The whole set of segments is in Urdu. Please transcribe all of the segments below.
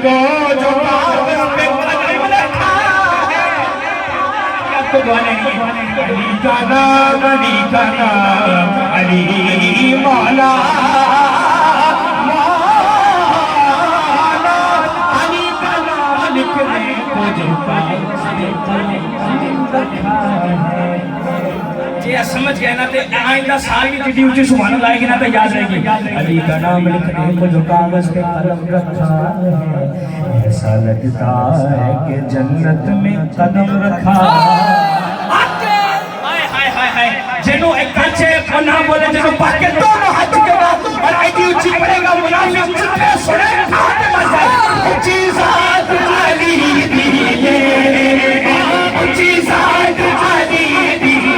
کو جو کاغذ پہ قلم رکھا ہے، آپ کو دعا نہیں علی کا نام علی کا نام علی مولا مولا علی کا نام لکھنے کو جو کاغذ پہ قلم رکھا ہے۔ یہ سمجھ گئے نا تو آئندہ سال کی جتنی اونچی سبحان اللہ آئے گی نا تو یاد رہے گی۔ علی کا نام لکھنے کو جو کاغذ پہ قلم رکھا ہے، ایسا لگتا ہے کہ جنت میں قدم رکھا ہے۔ جنہوں ایک کچھے پنہ بولے جنہوں پاکے دونوں ہاتھ کے بعد اور آئیدی اچھی پڑے گا منافق چکے سنے کھاتے مزائی اچھی ذات علی دیئے اچھی ذات علی دیئے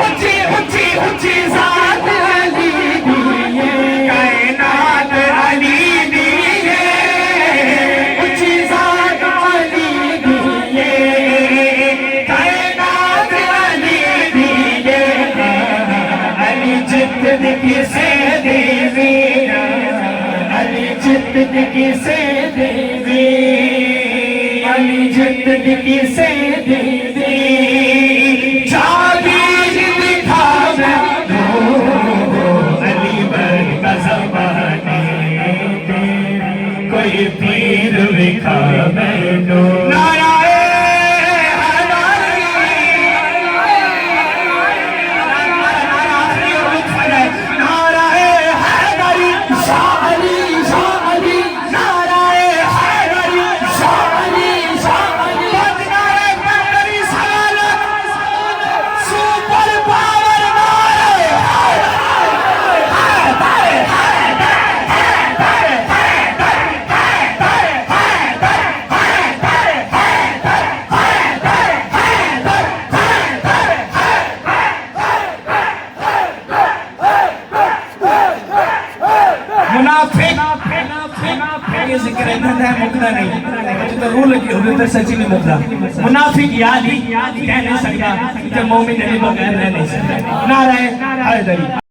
اچھی ذات علی دیئے کائنات علی دیئے اچھی ذات علی دیئے کائنات علی دیئے علی جتن کسے دیوی علی جتن کسے دیوی علی جتن کسے دیوی چابیر دکھاوے دو علی بر کا زمانے کوئی پیر دکھاوے دو یہ ذکر ہے مکنا نہیں مجھے تو روح لگی ہوئی تو سچی نہیں مکنا منافق یادی کہہ نہیں سکتا کہ مومن علی بغیر رہ نہیں سکتا نعرہ حیدری